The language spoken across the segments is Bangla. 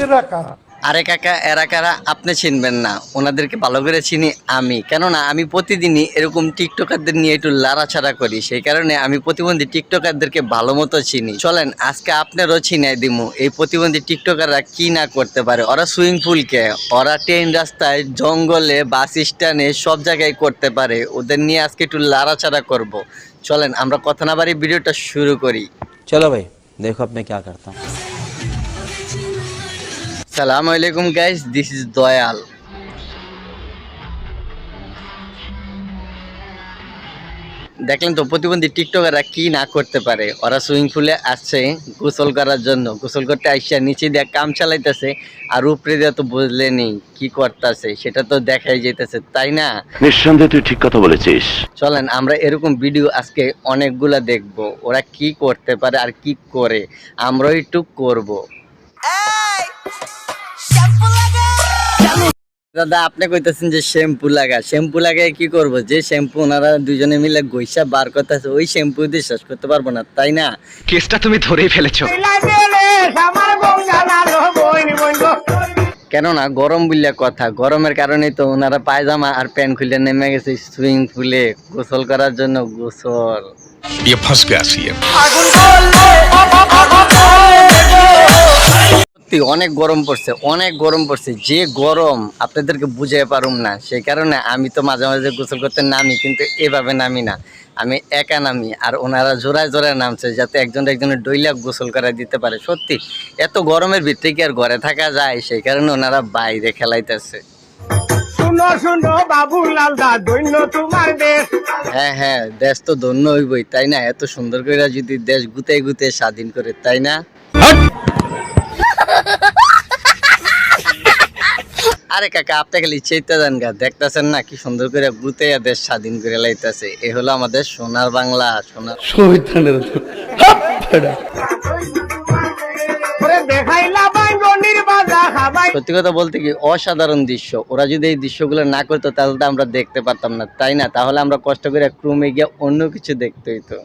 এরা কারা? আরে কাকা, এরা কারা আপনি চিনবেন না, ওনাদেরকে ভালো করে চিনি আমি। কেননা আমি প্রতিদিনই এরকম টিকটকারদের নিয়ে একটু লাড়াছাড়া করি, সেই কারণে আমি প্রতিবন্ধী টিকটকারদেরকে ভালো মতো চিনি। চলেন আজকে আপনারও চিনাই দিমু এই প্রতিবন্ধী টিকটকাররা কি না করতে পারে। ওরা সুইমিং পুলকে, ওরা ট্রেন রাস্তায়, জঙ্গলে, বাস স্ট্যান্ডে সব জায়গায় করতে পারে। ওদের নিয়ে আজকে একটু লাড়াছাড়া করব। চলেন আমরা কথা না বাড়ি ভিডিওটা শুরু করি। चलो भाई देखो अब मैं क्या करता हूँ। আসসালামু আলাইকুম গাইস, দিস ইজ দয়াল। দেখলেন তো প্রতিবন্ধী টিকটকাররা কি না করতে পারে। ওরা সুইমিং পুলে আসছে গোসল করার জন্য, গোসল করতে আসছে নিচে দিয়ে কাম চালাইতেছে, আর উপরে দিয়ে তো বুঝলেনি কি করতেছে, সেটা তো দেখাই যেতেছে, তাই না? নিঃসন্দেহে তুই ঠিক কথা বলেছিস। চলেন আমরা এরকম ভিডিও আজকে অনেকগুলা দেখব, ওরা কি করতে পারে আর কি করে, আমরাও একটু করব। দাদা আপনি কইতেছেন যে শ্যাম্পু লাগা, শ্যাম্পু লাগায় কি করব? যে শ্যাম্পু ওনারা দুজনে মিলে গইসা বার করতেছে ওই শ্যাম্পু দিয়ে শেষ করতে পারবো না, তাই না? কেসটা তুমি ধরেই ফেলেছো। কেননা গরম বুঝলে কথা, গরমের কারণে তো ওনারা পায়জামা আর প্যান্ট খুলে নেমে গেছে সুইমিং পুলে গোসল করার জন্য। গোসল অনেক গরম পড়ছে, অনেক গরম পড়ছে, যে গরম আপনাদেরকে বুঝাই পারুম না। সেই কারণে আমি তো মাঝে মাঝে গোসল করতে নামি, কিন্তু এভাবে নামি না, আমি একা নামি। আর ওনারা জোড়ায় জোড়ায় নামছে যাতে একজন একজনের ডইলা গোসল করা দিতে পারে। সত্যি এত গরমের ভিতরে কি আর ঘরে থাকা যায়? সেই কারণে ওনারা বাইরে খেলাইতেছে। হ্যাঁ হ্যাঁ, দেশ তো ধন্য হইবই, তাই না? এত সুন্দর করে যদি দেশ গুতে গুতে স্বাধীন করে, তাই না? আরে কাকা আপনি খালি চেতা দেন গা, দেখতেছেন না কি সুন্দর করে গুতে দেশ স্বাধীন করে লাইতেছে। এ হলো আমাদের সোনার বাংলা। সোনার সত্যি কথা বলতে কি অসাধারণ দৃশ্য। ওরা যদি এই দৃশ্যগুলো না করতো তাহলে তো আমরা দেখতে পারতাম না, তাই না? তাহলে আমরা কষ্ট করে ক্রমে গিয়ে অন্য কিছু দেখতে হইতো।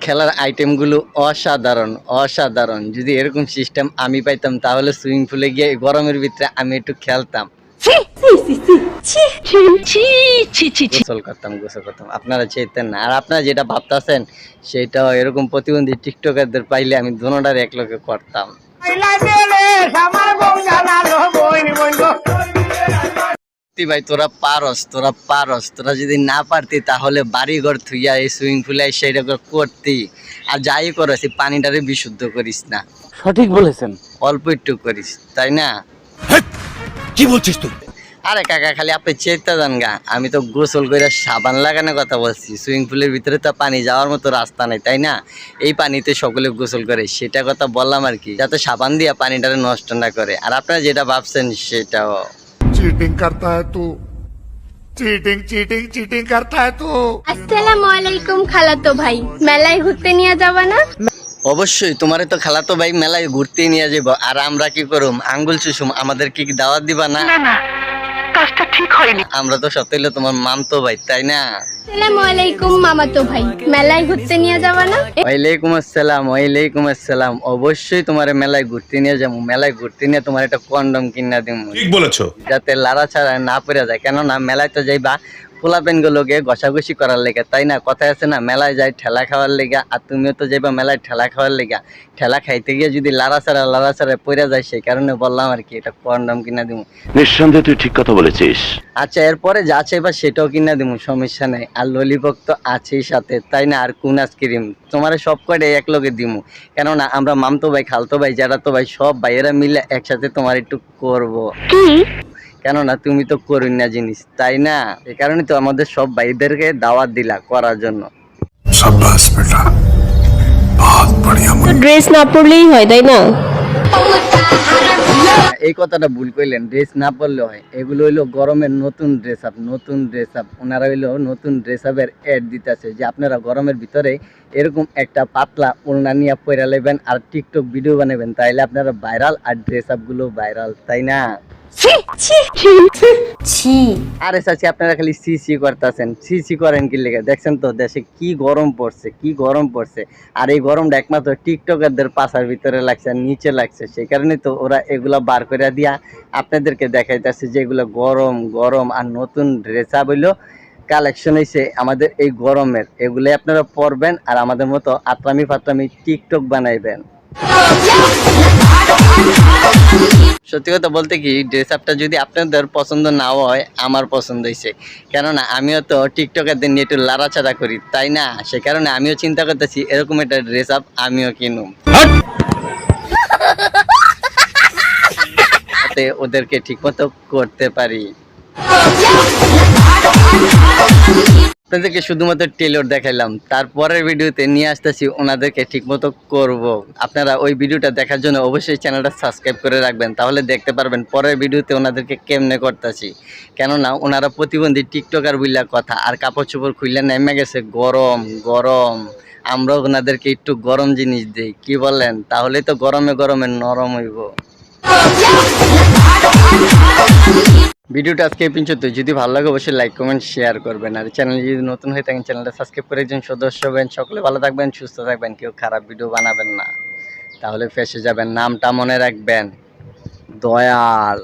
খেলার আইটেম গুলো অসাধারণ অসাধারণ। যদি এরকম সিস্টেম আমি পাইতাম তাহলে সুইমিং পুলে গিয়ে গরমের ভিতরে আমি একটু খেলতাম, গোসল করতাম, গোসল করতাম। আপনারা চেতেন না। আর আপনারা যেটা ভাবতেছেন সেটাও এরকম প্রতিবন্ধী টিকটকারদের পাইলে আমি দুনোটার এক লোকে করতাম। ভাই তোরা পারস, তোরা পারস। তোরা যদি না পারতি তাহলে বাড়ি ঘর থুইয়া এই সুইমিং পুলে সেইটা করতি। আর যাই করস পানিটারে বিশুদ্ধ করিস না। সঠিক বলেছেন। অল্প একটু করিস, তাই না? কি বলছিস তুই? আরে কাকা খালি আপনি চেতা যান গা, আমি তো গোসল করে সাবান লাগানোর কথা বলছি। সুইমিং পুলের ভিতরে তো পানি যাওয়ার মতো রাস্তা নেই, তাই না? এই পানিতে সকলে গোসল করে, সেটা কথা বললাম আর কি, যাতে সাবান দিয়া পানিটারে নষ্ট না করে। আর আপনারা যেটা ভাবছেন সেটাও। चीटिंग करता है तू, चीटिंग चीटिंग चीटिंग करता है तू। আসসালামু আলাইকুম খালাতো ভাই, মেলায় ঘুরতে নিয়ে যাবা না? অবশ্যই, তোমারে তো খালাতো ভাই মেলায় ঘুরতে নিয়ে যাবো। আর আমরা কি করুম? আঙ্গুল চুষুম। আমাদের কি দাওয়াত দিবা না? কাজটা ঠিক হয়নি। আমরা তো সত্যি হলো তোমার মামতো ভাই, তাই না? আসসালামু আলাইকুম মামাতো ভাই, মেলায় ঘুরতে নিয়ে যাবা না? ওয়ালাইকুম আসসালাম, ওয়ালাইকুম আসসালাম। অবশ্যই তোমার মেলায় ঘুরতে নিয়ে যাবো। মেলায় ঘুরতে নিয়ে তোমার একটা কন্ডম কিনা দিব, ঠিক বলেছো। যাতে লাড়া ছাড়া না পড়ে যায়। কেননা মেলায় তো যাইবা পোলাপেন গুলোকে ঘষাঘষি করার লেগে, তাই না? কথা আছে না, মেলায় যাই ঠেলা খাওয়ার লেগা। আর তুমিও তো যাইবা মেলায় ঠেলা খাওয়ার লেগা। ঠেলা খাইতে গিয়ে যদি লাড়া ছাড়া পড়ে যায়, সেই কারণে বললাম আর কি, এটা কন্ডম কিনা দিব। নিঃসন্দেহে তুই ঠিক কথা বলেছিস। আচ্ছা এরপরে যা চাইবা সেটাও কিনা দিব, সমস্যা নেই। আর ললিপপ তো আছেই সাথে, তাই না? আর কোন আইসক্রিম তোমার সব কয়টা এক লগে দিমু। কেননা আমরা মামতো ভাই, খালতো ভাই, জ্যাঠাতো ভাই সব ভাইয়েরা মিলে একসাথে তোমার একটু করবো। কেননা তুমি তো করুন না জিনিস, তাই না? এই কারণে তো আমাদের সব ভাইদেরকে দাওয়াত দিলা করার জন্য। शाबाश बेटा, बहुत बढ़िया। ড্রেস না পরলেই হয়, তাই না? এই কথাটা ভুল কইলেন, ড্রেস না পরলে হয়। এগুলো হইলো গরমের নতুন ড্রেস আপ, নতুন ড্রেস আপ। ওনারা হইলো নতুন ড্রেস আপের অ্যাড দিতেছে যে আপনারা গরমের ভিতরে এরকম একটা পাতলা ওড়না নিয়ে পয়রা নেবেন আর টিকটক ভিডিও বানাবেন, তাইলে আপনারা ভাইরাল আর ড্রেস আপ গুলো ভাইরাল, তাই না? আরে চাচি আপনারা খালি সি সি করতেছেন, সি সি করেন কি লেগে? দেখছেন তো দেশে কি গরম পড়ছে, কি গরম পড়ছে। আর এই গরমটা একমাত্র টিকটকারদের পাশার ভিতরে লাগছে আর নিচে লাগছে, সেই কারণে তো ওরা এগুলা বার করে দিয়া আপনাদেরকে দেখাইতেছে যে এগুলো গরম গরম। আর নতুন ড্রেস আপ হইলো, কালেকশন হয়েছে আমাদের এই গরমের, এগুলাই আপনারা পরবেন আর আমাদের মতো আতরামি ফাতরামি টিকটক বানাইবেন। সত্যি কথা বলতে কি, ড্রেস আপটা যদি আপনাদের পছন্দ নাও হয়, আমার পছন্দ হয়েছে। কেননা আমিও তো টিকটকারদের নিয়ে একটু লাড়াচাড়া করি, তাই না? সে কারণে আমিও চিন্তা করতেছি এরকম একটা ড্রেস আপ আমিও কিনুম, যাতে ওদেরকে ঠিক মতো করতে পারি। আপনাদেরকে শুধুমাত্র টেলর দেখাইলাম, তারপরের ভিডিওতে নিয়ে আসতেছি ওনাদেরকে ঠিকমতো করব। আপনারা ওই ভিডিওটা দেখার জন্য অবশ্যই চ্যানেলটা সাবস্ক্রাইব করে রাখবেন, তাহলে দেখতে পারবেন পরের ভিডিওতে ওনাদেরকে কেমনে করতেছি। কেননা ওনারা প্রতিবন্ধী টিকটকার বইলা কথা, আর কাপড় চোপড় খুললে নেমে গেছে গরম গরম। আমরাও ওনাদেরকে একটু গরম জিনিস দিই, কি বলেন? তাহলে তো গরমে গরমে নরম হইব। ভিডিওটা আজকে এই পর্যন্ত। যদি ভালো লাগে অবশ্যই লাইক কমেন্ট শেয়ার করবেন, আর চ্যানেল যদি নতুন হয়ে থাকেন চ্যানেলটা সাবস্ক্রাইব করে একজন সদস্য হবেন। সকলে ভালো থাকবেন, সুস্থ থাকবেন, কেউ খারাপ ভিডিও বানাবেন না, তাহলে ফেসে যাবেন। নামটা মনে রাখবেন, দয়াল।